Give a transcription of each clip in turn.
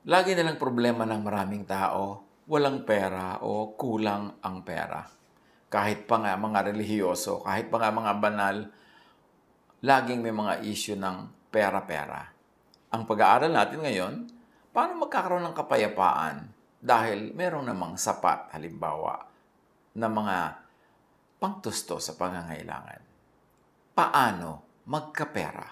Lagi nilang problema ng maraming tao, walang pera o kulang ang pera. Kahit pa nga mga relihiyoso, kahit pa nga mga banal, laging may mga issue ng pera-pera. Ang pag-aaral natin ngayon, paano magkakaroon ng kapayapaan dahil merong namang sapat, halimbawa, na mga pangtusto sa pangangailangan. Paano magkapera?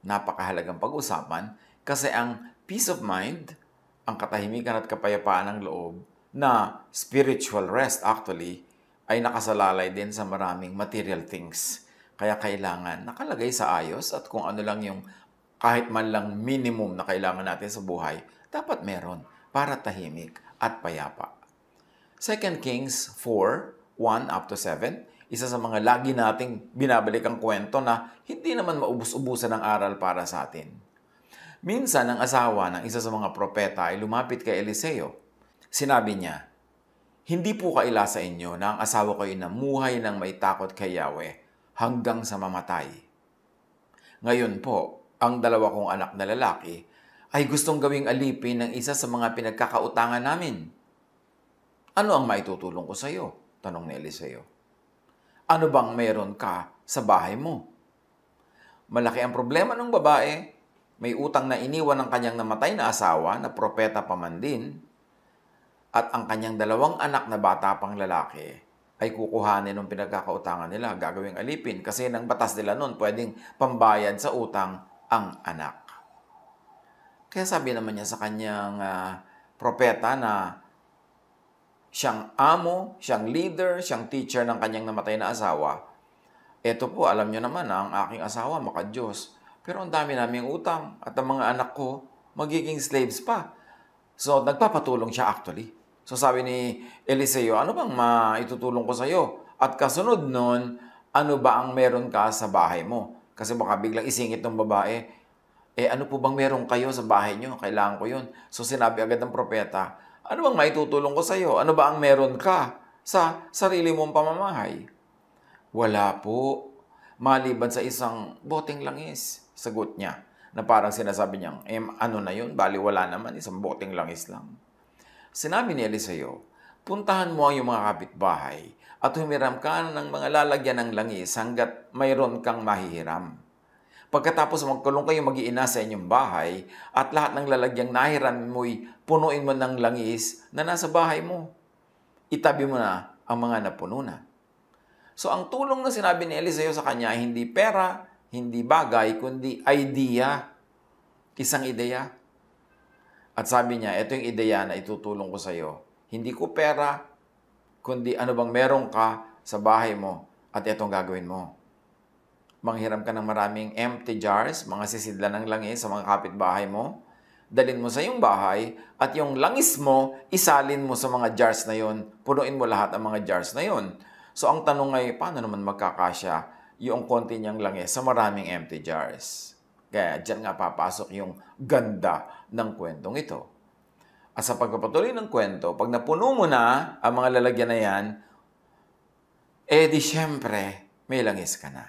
Napakahalagang pag-usapan kasi ang peace of mind, ang katahimikan at kapayapaan ng loob, na spiritual rest actually, ay nakasalalay din sa maraming material things. Kaya kailangan nakalagay sa ayos at kung ano lang yung kahit man lang minimum na kailangan natin sa buhay, dapat meron para tahimik at payapa. 2 Kings 4, 1 up to 7, isa sa mga lagi nating binabalik ang kwento na hindi naman maubos-ubusan ng aral para sa atin. Minsan, ang asawa ng isa sa mga propeta ay lumapit kay Eliseo. Sinabi niya, "Hindi po kaila sa inyo na ang asawa ko ay namuhay ng may takot kay Yahweh hanggang sa mamatay. Ngayon po, ang dalawa kong anak na lalaki ay gustong gawing alipin ng isa sa mga pinagkakautangan namin. Ano ang maitutulong ko sa iyo?" Tanong ni Eliseo. "Ano bang meron ka sa bahay mo?" Malaki ang problema ng babae. May utang na iniwan ng kanyang namatay na asawa na propeta pa man din. At ang kanyang dalawang anak na bata pang lalaki ay kukuhanin ng pinagkakautangan nila, gagawing alipin. Kasi ng batas nila noon, pwedeng pambayad sa utang ang anak. Kaya sabi naman niya sa kanyang propeta na siyang amo, siyang leader, siyang teacher ng kanyang namatay na asawa, "Eto po, alam niyo naman na ang aking asawa maka-Diyos. Pero ang dami naming utang at ang mga anak ko magiging slaves pa." So, nagpapatulong siya actually. So, sabi ni Eliseo, "Ano bang maitutulong ko sa iyo? At kasunod nun, ano ba ang meron ka sa bahay mo?" Kasi baka biglang isingit ng babae, "Ano po bang meron kayo sa bahay niyo? Kailangan ko yun." So, sinabi agad ng propeta, "Ano bang maitutulong ko sa iyo? Ano ba ang meron ka sa sarili mong pamamahay?" "Wala po, maliban sa isang boteng langis," sagot niya, na parang sinasabi niyang, ano na yun? Baliwala naman, isang boteng langis lang. Sinabi ni Eliseo, "Puntahan mo ang iyong mga kapitbahay at humiram ka ng mga lalagyan ng langis hanggat mayroon kang mahihiram. Pagkatapos magkulong kayo mag-iina sa inyong bahay at lahat ng lalagyang nahiram mo'y punuin mo ng langis na nasa bahay mo. Itabi mo na ang mga napuno na." So, ang tulong na sinabi ni Eliseo sa kanya ay hindi pera, hindi bagay, kundi idea. Isang ideya. At sabi niya, "Ito yung ideya na itutulong ko sa iyo. Hindi ko pera, kundi ano bang meron ka sa bahay mo at itong gagawin mo. Manghiram ka ng maraming empty jars, mga sisidlan ng langis sa mga kapitbahay mo. Dalin mo sa iyong bahay at yung langis mo, isalin mo sa mga jars na yon. Punuin mo lahat ang mga jars na yon." So, ang tanong ay, paano naman magkakasya yung konti niyang langis sa maraming empty jars? Kaya dyan nga papasok yung ganda ng kwentong ito. At sa pagpapatuloy ng kwento, pag napuno mo na ang mga lalagyan na yan, di syempre, may langis ka na.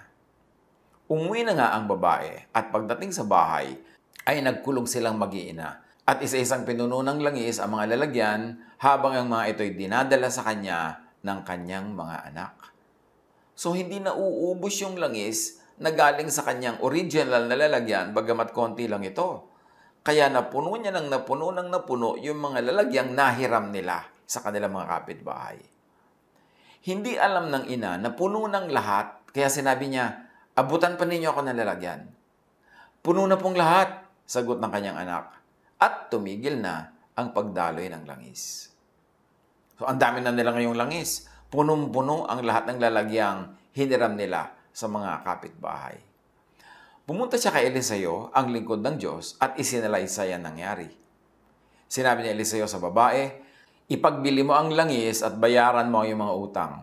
Umuwi na nga ang babae at pagdating sa bahay, ay nagkulog silang mag-iina. At isa-isang pinuno ng langis ang mga lalagyan habang ang mga ito'y dinadala sa kanya ng kanyang mga anak. So, hindi na uubos yung langis na galing sa kanyang original na lalagyan, bagamat konti lang ito. Kaya napuno niya ng napuno yung mga lalagyang nahiram nila sa kanilang mga kapitbahay. Hindi alam ng ina na puno ng lahat, kaya sinabi niya, "Abutan pa ninyo ako ng lalagyan." "Puno na pong lahat," sagot ng kanyang anak. At tumigil na ang pagdaloy ng langis. So, ang dami na nila ngayong langis. Punong-puno ang lahat ng lalagyang hiniram nila sa mga kapitbahay. Pumunta siya kay Eliseo, ang lingkod ng Diyos, at isinalaysay ang nangyari. Sinabi ni Eliseo sa babae, "Ipagbili mo ang langis at bayaran mo ang iyong mga utang.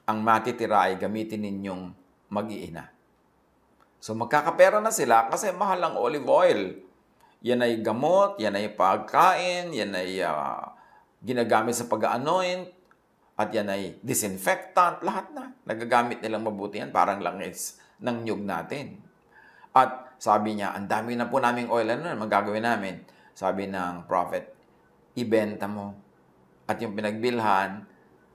Ang matitira ay gamitin ninyong mag-iina." So, magkakapera na sila kasi mahal ang olive oil. Yan ay gamot, yan ay pagkain, yan ay ginagamit sa pag-anoint, at yan ay disinfectant, lahat na. Nagagamit nilang mabuti yan, parang langis ng nyug natin. At sabi niya, "Ang dami na po naming oil, ano na magagawin namin?" Sabi ng prophet, ibenta mo. At yung pinagbilhan,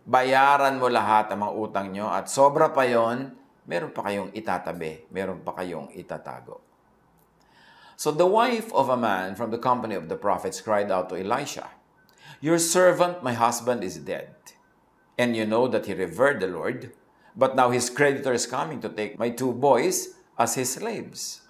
bayaran mo lahat ang mga utang nyo at sobra pa yon, meron pa kayong itatabi, meron pa kayong itatago. So the wife of a man from the company of the prophets cried out to Elisha, "Your servant, my husband, is dead. And you know that he revered the Lord, but now his creditor is coming to take my 2 boys as his slaves."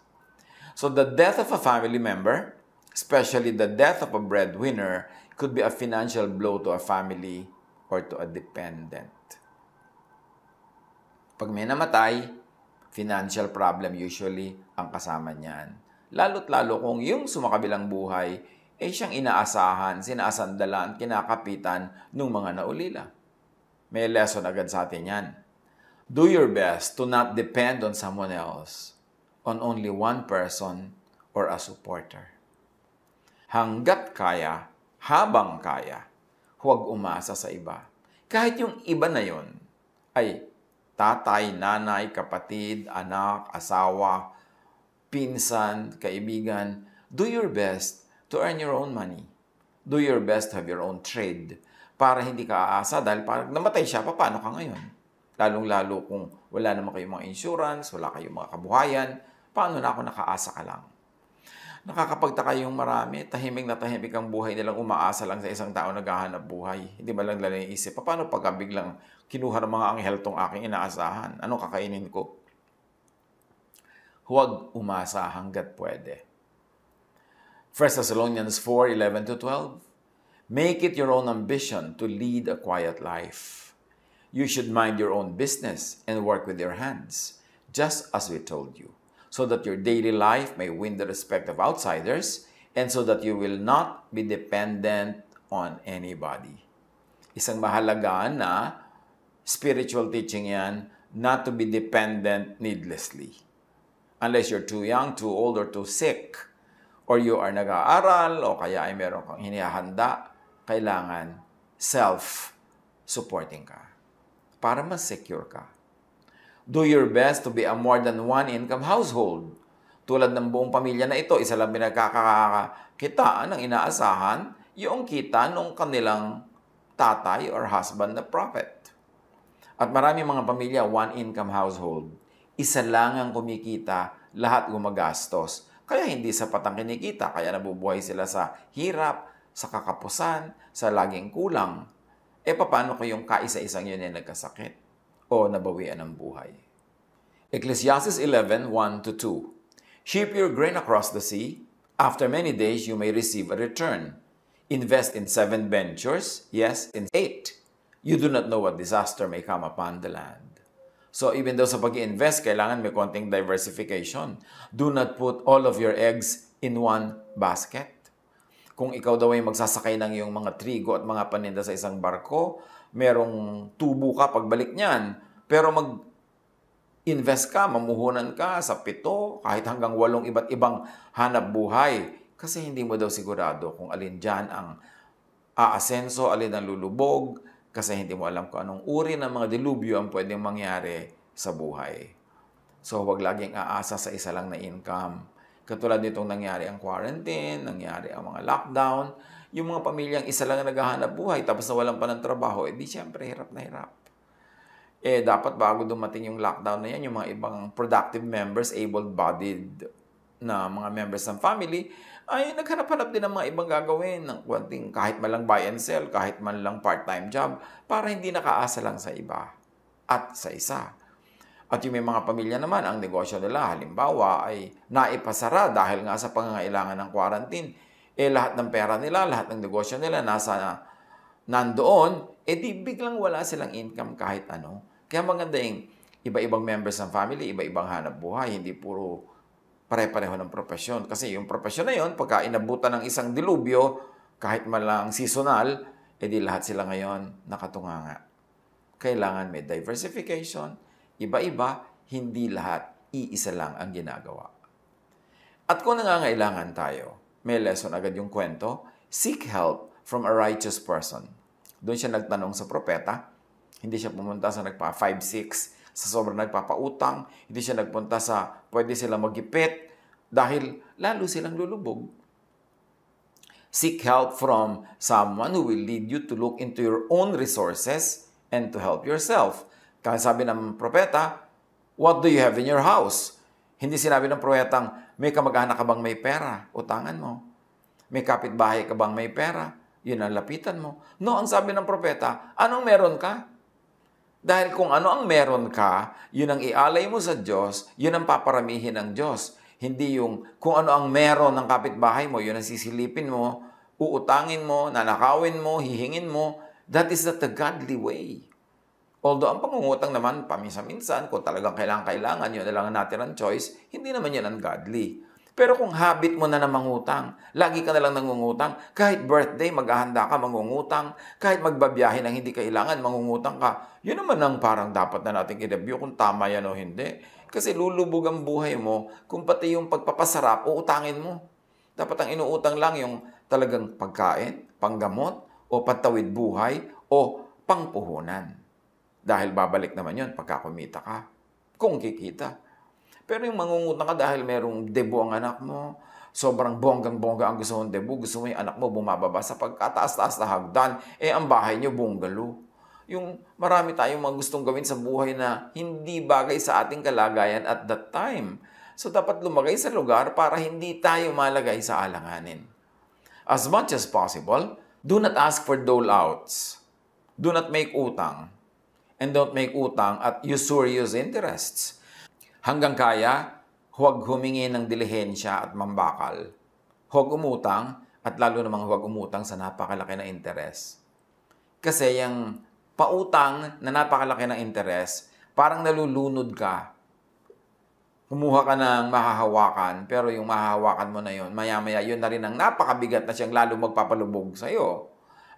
So the death of a family member, especially the death of a breadwinner, could be a financial blow to a family or to a dependent. Pag may namatay, financial problem usually ang kasama niyan. Lalo't lalo kung yung sumakabilang buhay ay siyang inaasahan, sinasandalan, kinakapitan ng mga naulila. May lesson agad sa atin yan. Do your best to not depend on someone else, on only one person or a supporter. Hanggat kaya, habang kaya, huwag umasa sa iba. Kahit yung iba na yon ay tatay, nanay, kapatid, anak, asawa, pinsan, kaibigan, do your best to earn your own money. Do your best to have your own trade para hindi ka aasa dahil pag namatay siya, paano ka ngayon? Lalong-lalo kung wala naman kayong mga insurance, wala kayong mga kabuhayan, paano na ako nakaasa ka lang? Nakakapagtaka yung marami, tahimik na tahimik ang buhay nilang umaasa lang sa isang tao naghahanap buhay. Hindi ba lang nila iisip, paano pagka biglang kinuha ng mga anghel tong aking inaasahan? Anong kakainin ko? Huwag umasa hanggat pwede. 1 Thessalonians 4:11-12. Make it your own ambition to lead a quiet life. You should mind your own business and work with your hands, just as we told you, so that your daily life may win the respect of outsiders and so that you will not be dependent on anybody. Isang mahalaga na spiritual teaching yan, not to be dependent needlessly. Unless you're too young, too old, or too sick, or you are nag-aaral, o kaya ay meron kang hinihanda, kailangan self-supporting ka para mas secure ka. Do your best to be a more than one income household. Tulad ng buong pamilya na ito, isa lang pinagkakakitaan ng inaasahan, yung kita ng kanilang tatay or husband na prophet. At marami mga pamilya, one income household. Isa lang ang kumikita, lahat gumagastos. Kaya hindi sapat ang kinikita, kaya nabubuhay sila sa hirap, sa kakapusan, sa laging kulang. E paano kung yung kaisa-isang yun ay nagkasakit o nabawian ng buhay? Ecclesiastes 11:1-2. Ship your grain across the sea. After many days, you may receive a return. Invest in 7 ventures, yes, in 8. You do not know what disaster may come upon the land. So even though sa pag-i-invest, kailangan may konting diversification. Do not put all of your eggs in one basket. Kung ikaw daw ay magsasakay ng iyong mga trigo at mga paninda sa isang barko, merong tubo ka pagbalik niyan. Pero invest ka, mamuhunan ka sa 7, kahit hanggang 8 iba't ibang hanap buhay. Kasi hindi mo daw sigurado kung alin dyan ang aasenso, alin ang lulubog, kasi hindi mo alam kung anong uri ng mga dilubyo ang pwedeng mangyari sa buhay. So, huwag laging aasa sa isa lang na income. Katulad nitong nangyari ang quarantine, nangyari ang mga lockdown, yung mga pamilyang isa lang na naghahanap buhay tapos nawalan pa ng trabaho, di syempre hirap na hirap. Dapat bago dumating yung lockdown na yan, yung mga ibang productive members, able-bodied na mga members ng family, ay naghanap-hanap din ng mga ibang gagawin ng konting kahit man lang buy and sell, kahit man lang part-time job, para hindi nakaasa lang sa iba at sa isa. At yung may mga pamilya naman, ang negosyo nila, halimbawa, ay naipasara dahil nga sa pangangailangan ng quarantine. Lahat ng pera nila, lahat ng negosyo nila nandoon, di biglang wala silang income kahit ano. Kaya maganda yung iba-ibang members ng family, iba-ibang hanap buhay, hindi puro pare-pareho ng profesyon. Kasi yung profesyon na yun, pagka inabutan ng isang dilubyo, kahit man lang seasonal, di lahat sila ngayon nakatunganga. Kailangan may diversification, iba-iba, hindi lahat, iisa lang ang ginagawa. At kung nangangailangan tayo, may lesson agad yung kwento, seek help from a righteous person. Doon siya nagtanong sa propeta, hindi siya pumunta sa nagpa 5-6, sa sobrang nagpapautang, hindi siya nagpunta sa pwede silang magipit dahil lalo silang lulubog. Seek help from someone who will lead you to look into your own resources and to help yourself. Kaya sabi ng propeta, what do you have in your house? Hindi sinabi ng propetang, may kamag-anak ka bang may pera? Utangan mo. May kapitbahay ka bang may pera? Yun ang lapitan mo. No, ang sabi ng propeta, anong meron ka? Dahil kung ano ang meron ka, yun ang ialay mo sa Diyos, yun ang paparamihin ng Diyos. Hindi yung kung ano ang meron ng kapitbahay mo, yun ang sisilipin mo, uutangin mo, nanakawin mo, hihingin mo. That is not the godly way. Although ang pangungutang naman, paminsan-minsan, kung talagang kailangan-kailangan, yun na lang natin ang choice, hindi naman yan ungodly. Pero kung habit mo na mangutang, lagi ka na lang nangungutang, kahit birthday, maghahanda ka, mangungutang, kahit magbabiyahe ng hindi kailangan, mangungutang ka, yun naman ang parang dapat na nating i-review kung tama yan o hindi. Kasi lulubog ang buhay mo kung pati yung pagpapasarap, uutangin mo. Dapat ang inuutang lang yung talagang pagkain, panggamot, o pantawid buhay, o pangpuhunan. Dahil babalik naman yun pagka kumita ka. Kung kikita. Pero yung mangungutang ka dahil merong debo ang anak mo, sobrang bonggang-bongga ang gusto mong debo, gusto mo yung anak mo bumababa sa pagkataas-taas na hagdan, ang bahay niyo bungalow. Yung marami tayong mga gustong gawin sa buhay na hindi bagay sa ating kalagayan at that time. So dapat lumagay sa lugar para hindi tayo malagay sa alanganin. As much as possible, do not ask for dole-outs. Do not make utang. And don't make utang at usurious interests. Hanggang kaya, huwag humingi ng dilihensya at mambakal. Huwag umutang at lalo namang huwag umutang sa napakalaki na interes. Kasi yung pautang na napakalaki ng interes, parang nalulunod ka. Kumuha ka ng mahahawakan, pero yung mahahawakan mo na yun, maya-maya yun na rin ang napakabigat na siyang lalo magpapalubog sa'yo.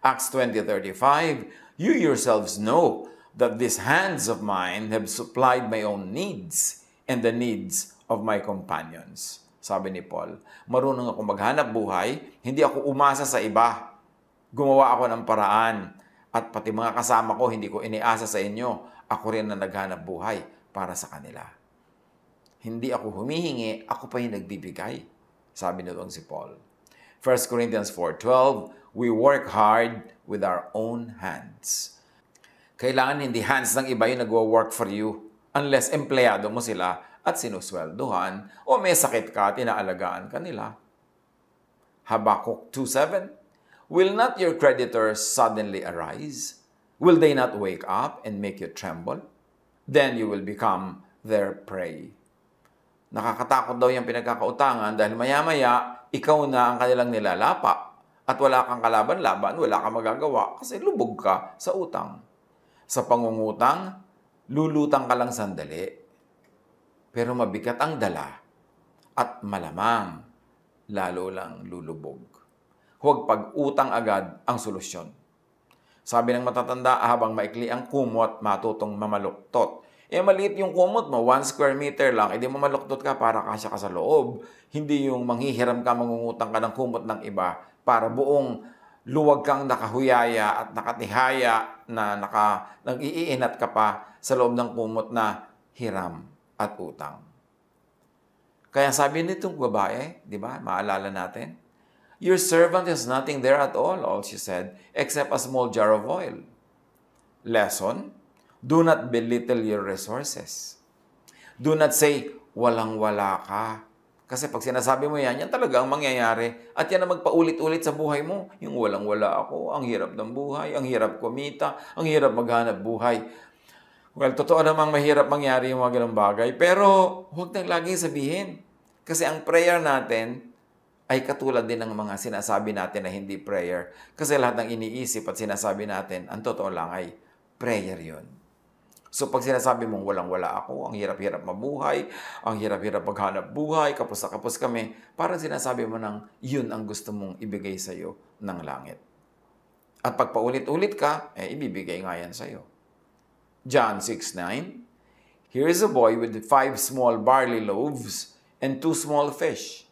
Acts 20:35, you yourselves know that these hands of mine have supplied my own needs and the needs of my companions. Sabi ni Paul, marunong ako maghanap buhay, hindi ako umasa sa iba. Gumawa ako ng paraan. At pati mga kasama ko, hindi ko iniasa sa inyo. Ako rin na naghanap buhay para sa kanila. Hindi ako humihingi, ako pa yung nagbibigay. Sabi na doon si Paul. 1 Corinthians 4:12, we work hard with our own hands. Kailangan hindi hands ng iba yung nagwo-work for you unless empleyado mo sila at sinusweldohan o may sakit ka at inaalagaan ka nila. Habakkuk 2:7, will not your creditors suddenly arise? Will they not wake up and make you tremble? Then you will become their prey. Nakakatakot daw yung pinagkakautangan dahil maya-maya, ikaw na ang kanilang nilalapa. At wala kang kalaban-laban, wala kang magagawa kasi lubog ka sa utang. Sa pangungutang, lulutang ka lang sandali. Pero mabigat ang dala at malamang lalo lang lulubog. Huwag pag-utang agad ang solusyon. Sabi ng matatanda, habang maikli ang kumot, matutong mamaluktot. Maliit yung kumot mo, 1 square meter lang, edi mamaluktot ka para kasya ka sa loob. Hindi yung manghihiram ka, mangungutang ka ng kumot ng iba para buong luwag kang nakahuyaya at nakatihaya na nag-iinat ka pa sa loob ng kumot na hiram at utang. Kaya sabi nitong babae, di ba, maalala natin, your servant has nothing there at all she said, except a small jar of oil. Lesson, do not belittle your resources. Do not say, walang-wala ka. Kasi pag sinasabi mo yan, yan talaga ang mangyayari. At yan ang magpaulit-ulit sa buhay mo. Yung walang-wala ako, ang hirap ng buhay, ang hirap kumita, ang hirap maghanap buhay. Well, totoo namang mahirap mangyari yung mga ganong bagay. Pero huwag nang laging sabihin. Kasi ang prayer natin ay katulad din ng mga sinasabi natin na hindi prayer. Kasi lahat ng iniisip at sinasabi natin, ang totoo lang ay prayer yun. So pag sinasabi mong walang-wala ako, ang hirap-hirap mabuhay, ang hirap-hirap maghanap buhay, kapos na kapos kami, parang sinasabi mo nang yun ang gusto mong ibigay sa'yo ng langit. At pag paulit-ulit ka, ibibigay nga yan sa'yo. John 6:9, here is a boy with 5 small barley loaves and 2 small fish.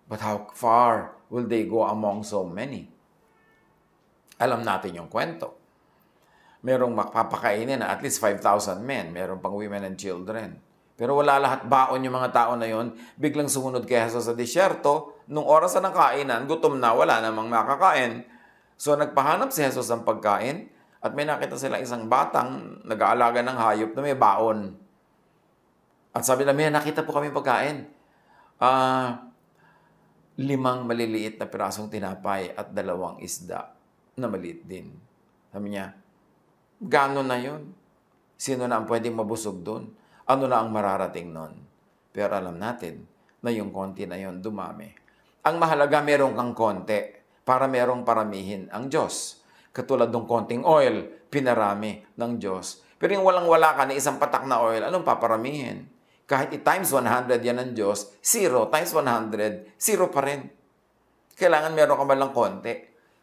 But how far will they go among so many? Alam natin yung kwento. Merong makapakainin na at least 5,000 men. Merong pang women and children. Pero wala lahat baon yung mga tao na yon. Biglang sumunod kay Jesus sa disyerto, Nung oras na ng kainan, gutom na, wala namang makakain. So nagpahanap si Jesus ng pagkain at may nakita sila isang batang nag-aalaga ng hayop na may baon. At sabi na, may nakita po kami pagkain. 5 maliliit na pirasong tinapay at 2 isda na maliit din. Sabi niya, gano'n na yun? Sino na ang pwedeng mabusog doon? Ano na ang mararating nun? Pero alam natin na yung konti na yun dumami. Ang mahalaga, meron kang konti para merong paramihin ang Diyos. Katulad ng konting oil, pinarami ng Diyos. Pero yung walang-wala ka na isang patak na oil, anong paparamihin? Kahit i-times 100 yan ng Diyos, 0 times 100, 0 pa rin. Kailangan meron ka man lang konti.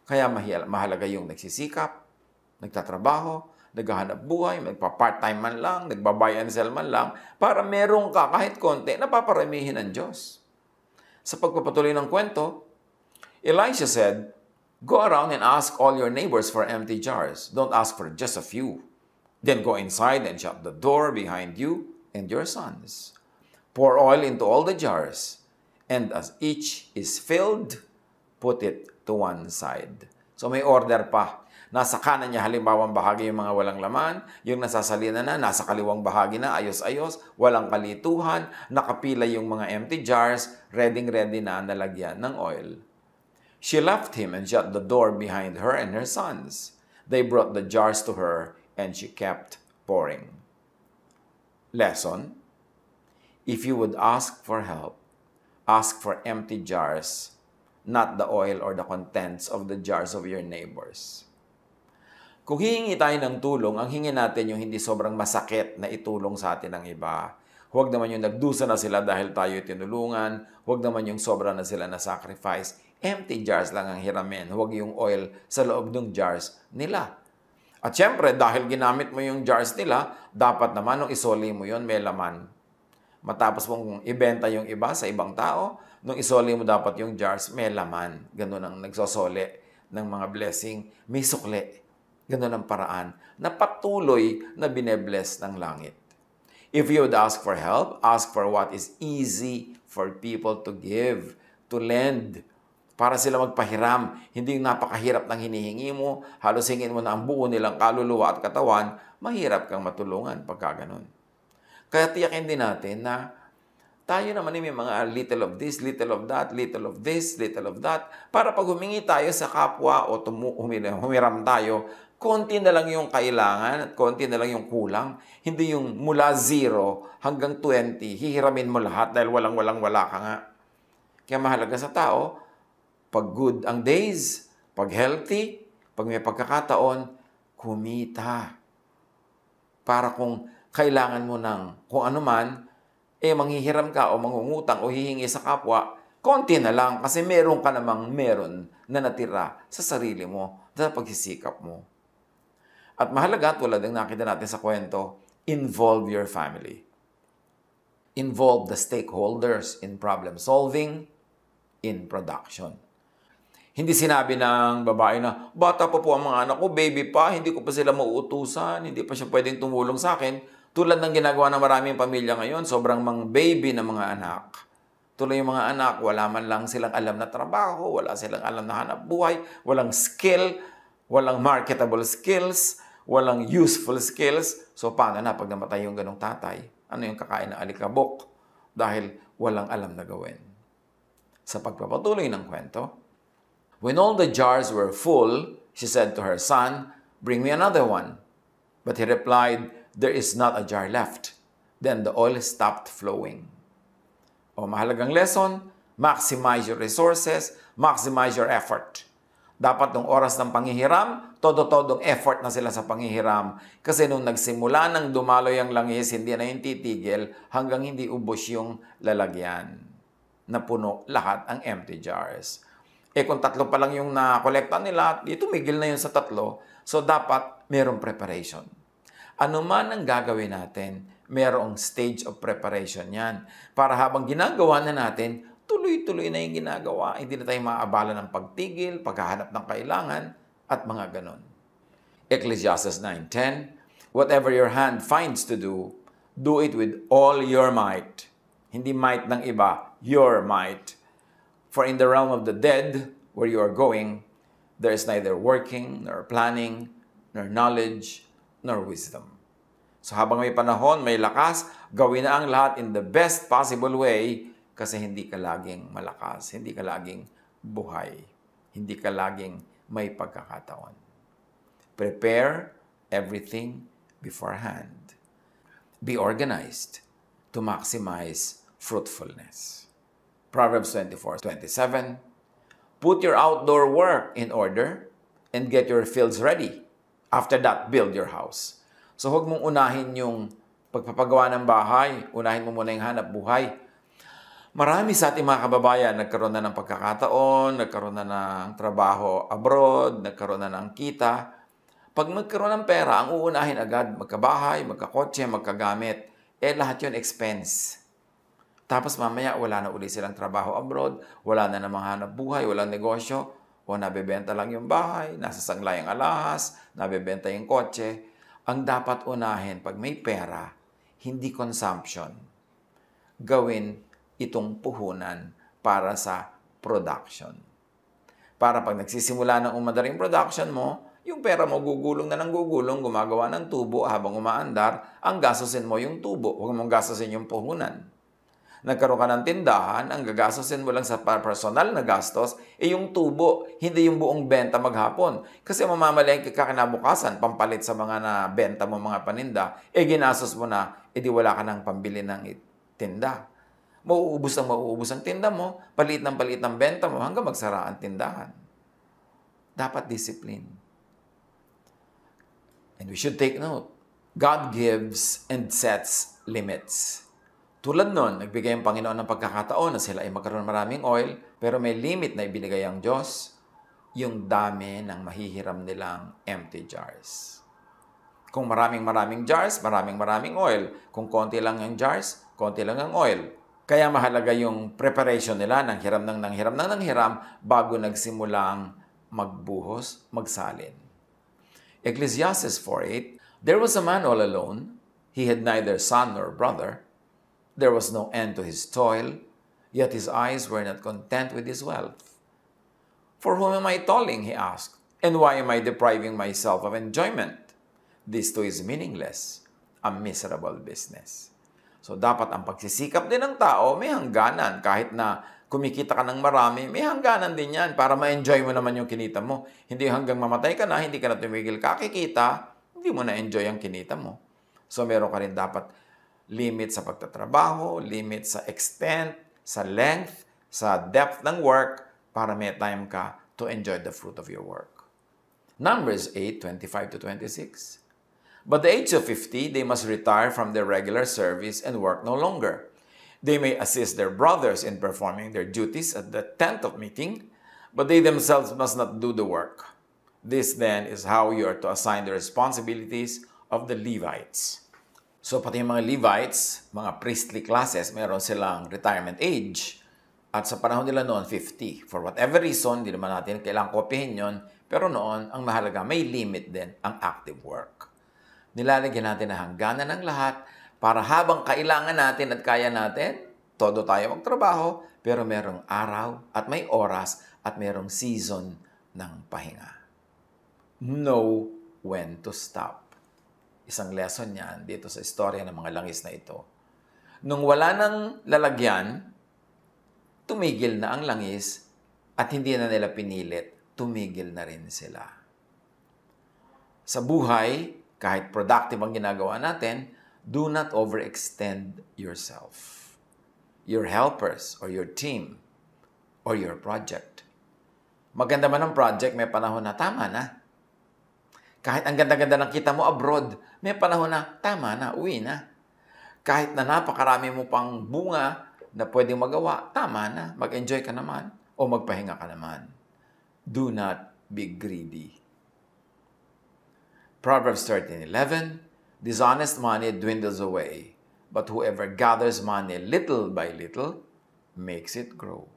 Kaya mahalaga yung nagsisikap, nagtatrabaho, naghahanap buhay, magpa-part-time man lang, nagba-buy and sell man lang, para meron ka kahit konti na paparamihin ng Diyos. Sa pagpapatuloy ng kwento, Elisha said, "Go around and ask all your neighbors for empty jars. Don't ask for just a few. Then go inside and shut the door behind you and your sons. Pour oil into all the jars, and as each is filled, put it to one side." So may order pa. Nasa kanan niya halimbawang bahagi yung mga walang laman, yung nasasalina na, nasa kaliwang bahagi na, ayos-ayos, walang kalituhan, nakapila yung mga empty jars, ready-ready na nalagyan ng oil. She left him and shut the door behind her and her sons. They brought the jars to her, and she kept pouring. Lesson: if you would ask for help, ask for empty jars, not the oil or the contents of the jars of your neighbors. Kung hihingi tayo ng tulong, ang hingin natin yung hindi sobrang masakit na itulong sa atin ng iba. Huwag naman yung nagdusa na sila dahil tayo tinulungan. Huwag naman yung sobra na sila na sacrifice. Empty jars lang ang hiramin. Huwag yung oil sa loob ng jars nila. At syempre, dahil ginamit mo yung jars nila, dapat naman nung isoli mo yon may laman. Matapos mong ibenta yung iba sa ibang tao, nung isoli mo dapat yung jars, may laman. Ganun ang nagsosoli ng mga blessing. May sukli. Ganun ang paraan na patuloy na binebless ng langit. If you would ask for help, ask for what is easy for people to give, to lend, para sila magpahiram. Hindi yung napakahirap ng hinihingi mo, halos hingin mo na ang buo nilang kaluluwa at katawan, mahirap kang matulungan pagka ganun. Kaya tiyakin din natin na tayo naman may mga little of this, little of that, little of this, little of that, para pag humingi tayo sa kapwa o humiram tayo, konti na lang yung kailangan at konti na lang yung kulang. Hindi yung mula 0 hanggang 20, hihiramin mo lahat dahil wala ka nga. Kaya mahalaga sa tao, pag good ang days, pag healthy, pag may pagkakataon, kumita. Para kung kailangan mo ng kung ano man, manghihiram ka o mangungutang o hihingi sa kapwa, konti na lang kasi meron ka namang meron na natira sa sarili mo sa pagsisikap mo. At mahalaga, tulad ng nakita natin sa kwento, involve your family. Involve the stakeholders in problem solving, in production. Hindi sinabi ng babae na, bata pa po ang mga anak ko, baby pa, hindi ko pa sila mauutusan, hindi pa siya pwedeng tumulong sa akin. Tulad ng ginagawa ng maraming pamilya ngayon, sobrang mga baby na mga anak. Tuloy yung mga anak, wala man lang silang alam na trabaho, wala silang alam na hanap buhay, walang skill, walang marketable skills, walang useful skills. So paano na pag namatay yung ganong tatay? Ano yung kakain ng alikabok? Dahil walang alam na gawin. Sa pagpapatuloy ng kwento, when all the jars were full, she said to her son, "Bring me another one." But he replied, "There is not a jar left." Then the oil stopped flowing. O mahalagang lesson, maximize your resources, maximize your effort. Dapat nung oras ng panghihiram, todo-todong effort na sila sa panghihiram. Kasi nung nagsimula ng dumaloy ang langis, hindi na yung titigil hanggang hindi ubos yung lalagyan. Napuno lahat ang empty jars. Kung 3 pa lang yung nakolekta nila, tumigil na yun sa 3. So dapat mayroong preparation. Ano man ang gagawin natin, mayroong stage of preparation yan. Para habang ginagawa na natin, tuloy-tuloy na yung ginagawa. Hindi na tayo maaabala ng pagtigil, paghahanap ng kailangan, at mga ganon. Ecclesiastes 9:10, whatever your hand finds to do, do it with all your might. Hindi might ng iba, your might. For in the realm of the dead, where you are going, there is neither working, nor planning, nor knowledge, nor wisdom. So habang may panahon, may lakas, gawin na ang lahat in the best possible way kasi hindi ka laging malakas, hindi ka laging buhay, hindi ka laging may pagkakataon. Prepare everything beforehand. Be organized to maximize fruitfulness. Proverbs 24:27. Put your outdoor work in order and get your fields ready. After that, build your house. So huwag mong unahin yung pagpapagawa ng bahay. Unahin mo muna yung hanap buhay. Marami sa ating mga kababayan nagkaroon na ng pagkakataon, nagkaroon na ng trabaho abroad, nagkaroon na ng kita. Pag magkaroon ng pera, ang uunahin agad, magkabahay, magkakotse, magkagamit, lahat yun expense. Tapos mamaya, wala na uli silang trabaho abroad, wala na namang hanap buhay, walang negosyo, o nabebenta lang yung bahay, nasa sanglay ang alahas, nabebenta yung kotse. Ang dapat unahin, pag may pera, hindi consumption. Gawin itong puhunan para sa production. Para pag nagsisimula ng umadaring production mo, yung pera mo gugulong na ng gugulong, gumagawa ng tubo habang umaandar, ang gastusin mo yung tubo, huwag mong gastusin yung puhunan. Nagkaroon ka ng tindahan, ang gagastusin mo lang sa personal na gastos, yung tubo, hindi yung buong benta maghapon. Kasi mamamalengke ka kinabukasan, pampalit sa mga nabenta mo mga paninda, ginastos mo na, di wala ka ng pambili ng tinda. Mauubos ang tinda mo, palit ng benta mo, hanggang magsara ang tindahan. Dapat discipline. And we should take note, God gives and sets limits. Tulad nun, nagbigay ang Panginoon ng pagkakataon na sila ay magkaroon maraming oil, pero may limit na ibinigay ang Diyos, yung dami ng mahihiram nilang empty jars. Kung maraming jars, maraming oil. Kung konti lang ang jars, konti lang ang oil. Kaya mahalaga yung preparation nila ng hiram bago nagsimulang magbuhos, magsalin. Ecclesiastes 4:8, there was a man all alone. He had neither son nor brother. There was no end to his toil, yet his eyes were not content with his wealth. For whom am I toiling, he asked, and why am I depriving myself of enjoyment? This too is meaningless, a miserable business. So dapat ang pagsisikap din ng tao may hangganan. Kahit na kumikita ka ng marami, may hangganan din yan para ma-enjoy mo naman yung kinita mo. Hindi hanggang mamatay ka na, hindi ka na tumigil kakikita, hindi mo na-enjoy ang kinita mo. So meron ka rin dapat limit sa pagtatrabaho, limit sa extent, sa length, sa depth ng work para may time ka to enjoy the fruit of your work. Numbers 8:25-26. But the age of 50, they must retire from their regular service and work no longer. They may assist their brothers in performing their duties at the tent of meeting, but they themselves must not do the work. This then is how you are to assign the responsibilities of the Levites. So pati yung mga Levites, mga priestly classes, meron silang retirement age. At sa panahon nila noon, 50. For whatever reason, hindi naman natin kailangang kopyahin yun, pero noon, ang mahalaga, may limit din ang active work. Nilalagyan natin na hangganan ng lahat para habang kailangan natin at kaya natin, todo tayo magtrabaho, pero merong araw at may oras at merong season ng pahinga. Know when to stop. Isang lesson yan dito sa istorya ng mga langis na ito. Nung wala nang lalagyan, tumigil na ang langis at hindi na nila pinilit, tumigil na rin sila. Sa buhay, kahit productive ang ginagawa natin, do not overextend yourself, your helpers, or your team, or your project. Maganda man ang project, may panahon na tama na. Kahit ang ganda-ganda ng kita mo abroad, may panahon na tama na, uwi na. Kahit na napakarami mo pang bunga na pwedeng magawa, tama na, mag-enjoy ka naman o magpahinga ka naman. Do not be greedy. Proverbs 13:11, dishonest money dwindles away, but whoever gathers money little by little makes it grow.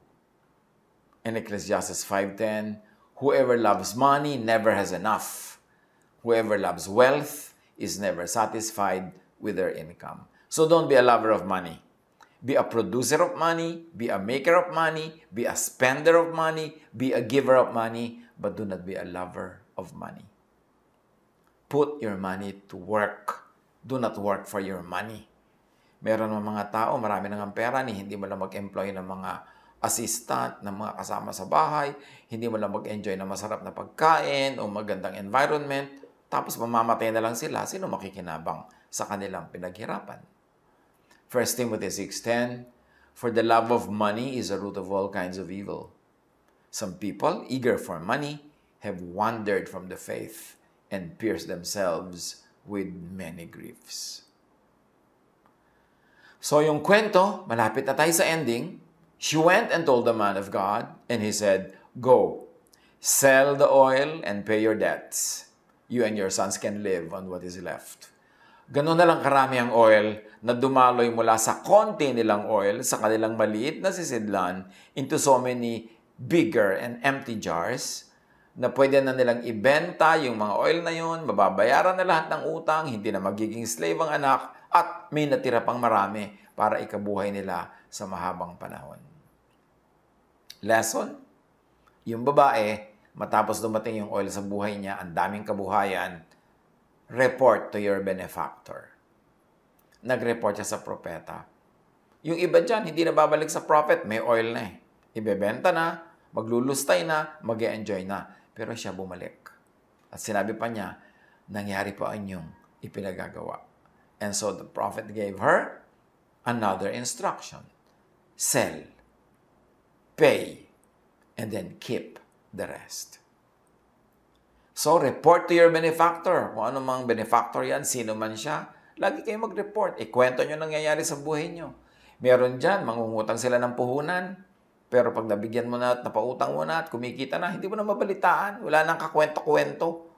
In Ecclesiastes 5:10, whoever loves money never has enough. Whoever loves wealth is never satisfied with their income. So don't be a lover of money. Be a producer of money, be a maker of money, be a spender of money, be a giver of money, but do not be a lover of money. Put your money to work. Do not work for your money. Meron mga tao, marami nang pera, hindi mo lang mag-employ ng mga assistant, ng mga kasama sa bahay, hindi mo lang mag-enjoy ng masarap na pagkain o magandang environment, tapos mamamatay na lang sila, sino makikinabang sa kanilang pinaghirapan? 1 Timothy 6:10, for the love of money is a root of all kinds of evil. Some people, eager for money, have wandered from the faith and pierced themselves with many griefs. So yung kwento, malapit na tayo sa ending. She went and told the man of God, and he said, go, sell the oil and pay your debts. You and your sons can live on what is left. Ganun na lang karami ang oil na dumaloy mula sa konti nilang oil sa kanilang maliit na sisidlan into so many bigger and empty jars na pwede na nilang ibenta yung mga oil na yun, mababayaran na lahat ng utang, hindi na magiging slave ang anak, at may natira pang marami para ikabuhay nila sa mahabang panahon. Lesson? Yung babae, matapos dumating yung oil sa buhay niya, ang daming kabuhayan, report to your benefactor. Nag-report siya sa propeta. Yung iba dyan, hindi na babalik sa prophet, may oil na eh. Ibebenta na, maglulustay na, mag-e-enjoy na. Pero siya bumalik. At sinabi pa niya, nangyari po ang inyong ipinagagawa. And so the prophet gave her another instruction. Sell, pay, and then keep the rest. So, report to your benefactor. Kung ano mang benefactor yan, sino man siya, lagi kayo mag-report. Ikwento nyo nangyayari sa buhay nyo. Meron dyan, mangungutang sila ng puhunan. Pero pag nabigyan mo na at napautang mo na at kumikita na, hindi mo na mabalitaan. Wala nang kakwento-kwento.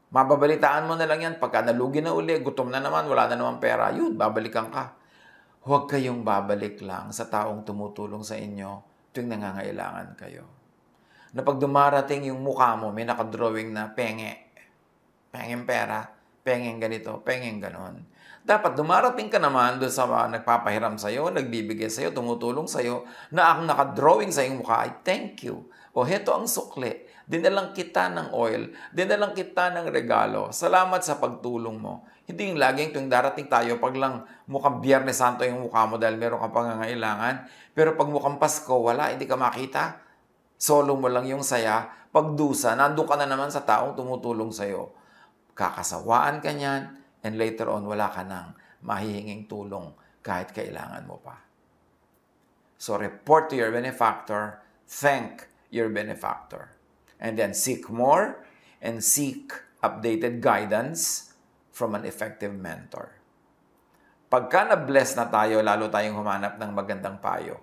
Mababalitaan mo na lang yan. Pagka nalugi na uli, gutom na naman, wala na naman pera, yun, babalikan ka. Huwag kayong babalik lang sa taong tumutulong sa inyo tuwing nangangailangan kayo. Na pag dumarating yung mukha mo, may nakadrawing na penge. Pengeng pera, pengeng ganito, pengeng ganon. Dapat dumarating ka naman doon sa nagpapahiram sa'yo, nagbibigay sa'yo, tumutulong sa'yo, na ang nakadrawing sa iyong mukha ay thank you. O heto ang sukli. Dinalang kita ng oil. Dinalang kita ng regalo. Salamat sa pagtulong mo. Hindi yung laging tuwing darating tayo, pag lang mukhang Biyernes Santo yung mukha mo dahil meron ka pangangailangan. Pero pag mukhang Pasko, wala, hindi ka makita. Solo mo lang yung saya. Pagdusa, nandun ka na naman sa taong tumutulong sa'yo. Kakasawaan ka niyan. And later on, wala ka nang mahihinging tulong kahit kailangan mo pa. So, report to your benefactor, thank your benefactor, and then seek more and seek updated guidance from an effective mentor. Pagka na-bless na tayo, lalo tayong humanap ng magandang payo.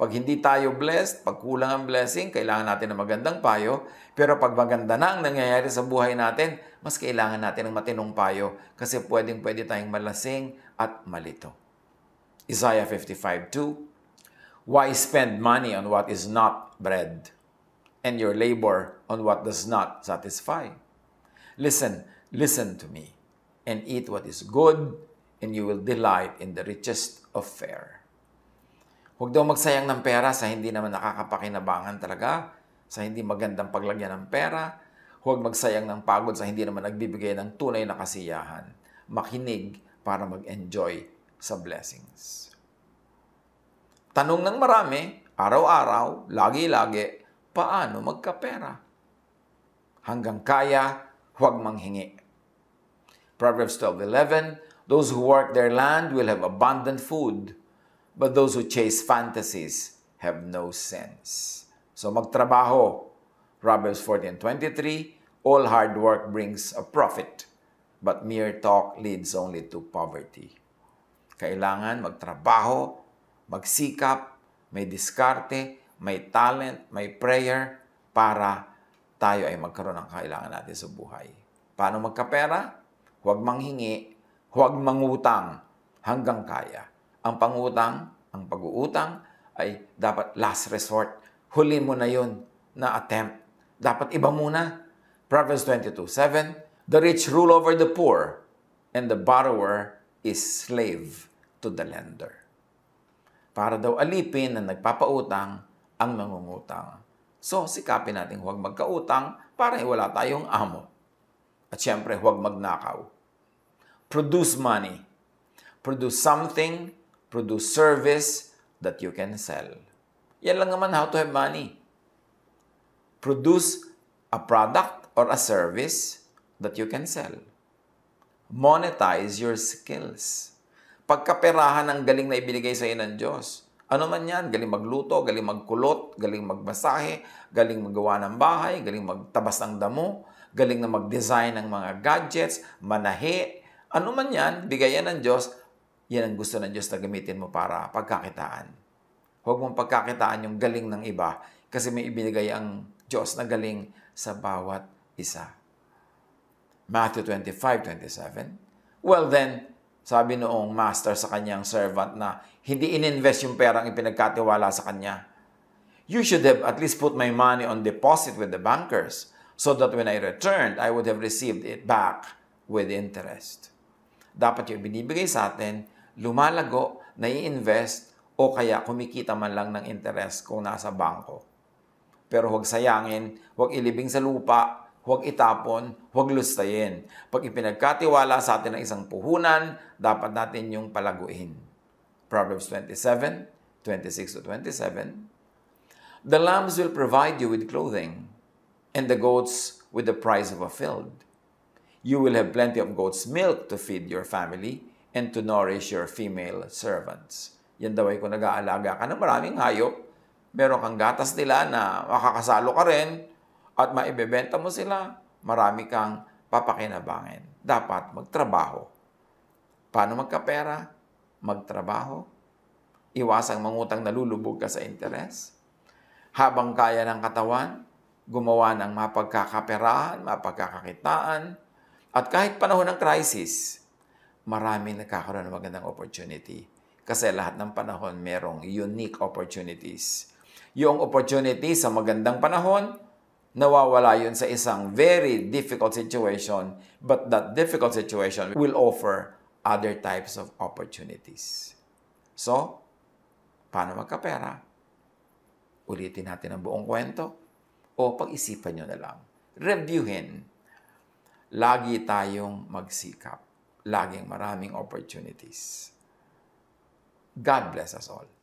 Pag hindi tayo blessed, pag kulang ang blessing, kailangan natin ng magandang payo. Pero pag maganda na ang nangyayari sa buhay natin, mas kailangan natin ng matinong payo kasi pwedeng-pwede tayong malasing at malito. Isaiah 55:2, why spend money on what is not bread, and your labor on what does not satisfy? Listen to me, and eat what is good, and you will delight in the richest of fare. Huwag daw magsayang ng pera sa hindi naman nakakapakinabangan talaga, sa hindi magandang paglagyan ng pera. Huwag magsayang ng pagod sa hindi naman nagbibigay ng tunay na kasiyahan. Makinig para mag-enjoy sa blessings. Tanong ng marami, araw-araw, lagi-lagi, paano magkapera? Hanggang kaya, huwag manghingi. Proverbs 12:11, those who work their land will have abundant food, but those who chase fantasies have no sense. So magtrabaho. Proverbs 14:23, all hard work brings a profit, but mere talk leads only to poverty. Kailangan magtrabaho, magsikap, may diskarte, may talent, may prayer, para tayo ay magkaroon ng kailangan natin sa buhay. Paano magkapera? Huwag manghingi, huwag mangutang hanggang kaya. Ang pangutang, ang pag-uutang ay dapat last resort. Huli mo na yun na attempt. Dapat iba muna. Proverbs 22:7, the rich rule over the poor, and the borrower is slave to the lender. para daw alipin na nagpapautang ang nangungutang. So, sikapin natin huwag magkautang para wala tayong amo. At syempre, huwag magnakaw. Produce money. Produce something, produce service that you can sell. Yan lang naman how to have money. Produce a product or a service that you can sell. Monetize your skills. Pagkaperahan ang galing na ibinigay sa iyo ng Diyos. Ano man yan, galing magluto, galing magkulot, galing magmasahe, galing magawa ng bahay, galing magtabas ng damo, galing na mag-design ng mga gadgets, manahi, ano man yan, bigayan ng Diyos, yan ang gusto ng Diyos na gamitin mo para pagkakitaan. Huwag mong pagkakitaan yung galing ng iba kasi may ibinigay ang Diyos na galing sa bawat isa. Matthew 25:27. Well then, sabi noong master sa kanyang servant na hindi ininvest yung perang ipinagkatiwala sa kanya. You should have at least put my money on deposit with the bankers so that when I returned, I would have received it back with interest. Dapat yung binibigay sa atin, lumalago, nai-invest, o kaya kumikita man lang ng interest kung nasa bangko. Pero huwag sayangin, huwag ilibing sa lupa, huwag itapon, huwag lustayin. Pag ipinagkatiwala sa atin ng isang puhunan, dapat natin yung palaguin. Proverbs 27:26-27. The lambs will provide you with clothing, and the goats with the price of a field. You will have plenty of goat's milk to feed your family and to nourish your female servants. Yan daw ay kung nag-aalaga ka ng maraming hayop, meron kang gatas nila na makakasalo ka rin at maibebenta mo sila, marami kang papakinabangin. Dapat magtrabaho. Paano magkapera? Magtrabaho. Iwasang mangutang nalulubog ka sa interes. Habang kaya ng katawan, gumawa ng mapagkakaperahan, mapagkakakitaan. At kahit panahon ng crisis, maraming nagkakaroon ng magandang opportunity. Kasi lahat ng panahon merong unique opportunities. Yung opportunity sa magandang panahon, nawawala yun sa isang very difficult situation, but that difficult situation will offer other types of opportunities. So, paano magkapera? Ulitin natin ang buong kwento o pag-isipan nyo na lang. Reviewin. Lagi tayong magsikap. Laging maraming opportunities. God bless us all.